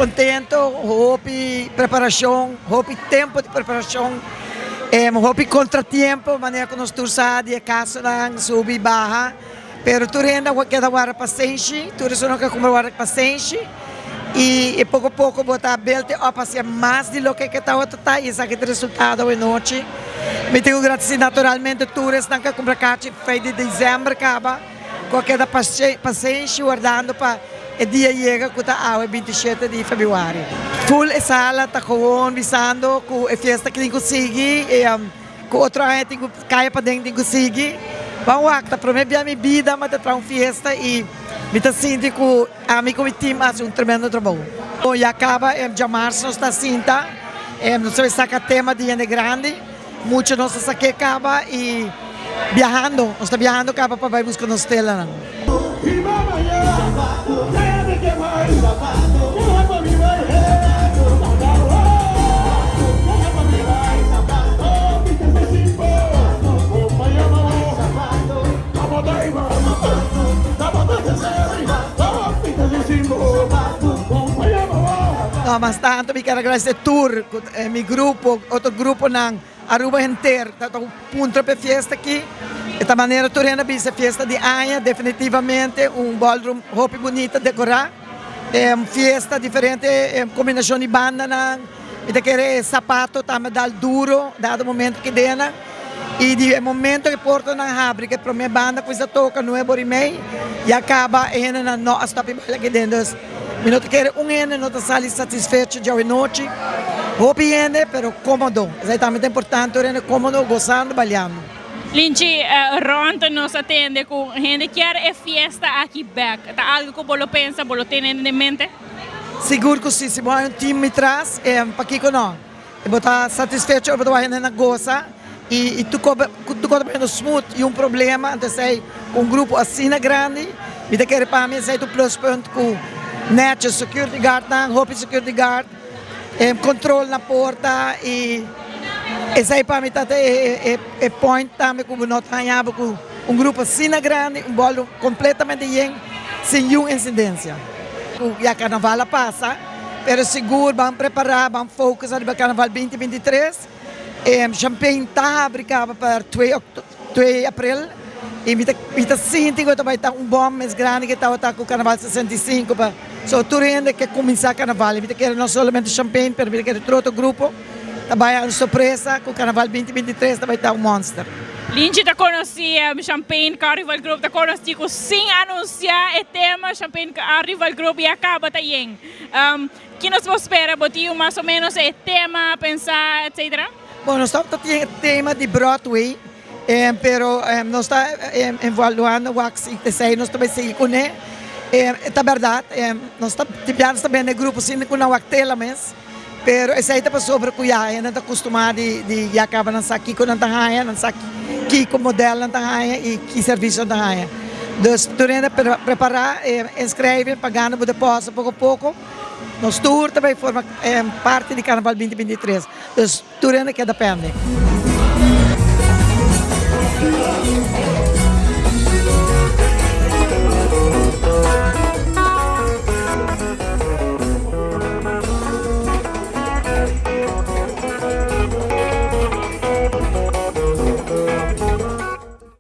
contento, houve preparação, houve tempo de preparação, houve contratempo, maneira que nós tursados e casa lang subi baja, pero tu renda queda agora paciente, tu resolve que como agora paciente e pouco a pouco botar a belte a passear mais do que estava tá e esse aqui é o resultado hoje noite. Me tenho agradecer naturalmente todos que comprar caixa feio de dezembro acaba, qualquer paciente guardando para o dia chega que está 27 de fevereiro. Full e sala está com visando com a festa que tem consegui e com outro ano tem que cair para dentro tem consegui. Vamos lá, para mim a minha vida, mas está uma festa e me sinto que a minha time faz tremendo trabalho. E acaba em março nós está cinta, nós vamos sacar tema de Ene Grande, muitos nós saque acaba e viajando, nós está viajando acaba para buscar nos tela. No, mas tanto mi quero agradecer tour, meu grupo, outro grupo na Aruba inteiro, tá punto para festa aqui. Esta maneira torena bisa festa de Anha, definitivamente ballroom roupa bonita decorar, festa diferente, combinação de banda na, e querer sapato também dal duro, dado momento que dena. E de momento que porto na fábrica para minha banda coisa toca no Eborimei e acaba na nós está aqui dentro. Eu não quero ano não está sali satisfeito de hoje noite. Hobby pero cômodo. Exatamente importante, cômodo, gozando, balhando. Linci, Ronto nos atende com gente que quer festa aqui back. Tá algo que você pensa, você tem em mente? Seguro que sim, se você time me traz, para aqui que não. Eu estou satisfeito, eu vou na goza. E tu bem smooth e problema, então sei, com grupo assim grande, e te quer para mim sei tu plus ponto com net security guard, hope security guard, controle na porta e sei para mim é point também como nós ganhamos com grupo assim grande, bolo completamente sem nenhuma incidência. E a carnaval passa, pero seguro vamos preparar, vamos focar no carnaval 2023. Champagne está fabricado para 2 de abril e me sinto que vai estar bom mais grande que está com o Carnaval 65 para tudo ainda que começar o Carnaval. Me quero não somente Champagne, mas me quero outro grupo. Também uma surpresa com o Carnaval 2023 vai estar monster. Linci ta conhecia Champagne Carnival Group, ta conhecia sem anunciar o tema Champagne Carnival Group e acaba também. Que nos espera, botiu mais ou menos o tema, pensar, etc. Bom, nós estamos tendo tema de Broadway, pero nós estamos evaluando o que sei, nós também seguimos com ele. É verdade, nós estamos também no grupo sim com a tela mesmo, pero esse aí está sobre cuidar, não está acostumado de acabar não aqui com não tá não aqui com modelo não tá e que serviço não tá. Então, estou preparar, inscrever, pagando o depósito pouco a pouco. Nós tour também forma parte do Carnaval 2023. Então, tudo ainda que depende.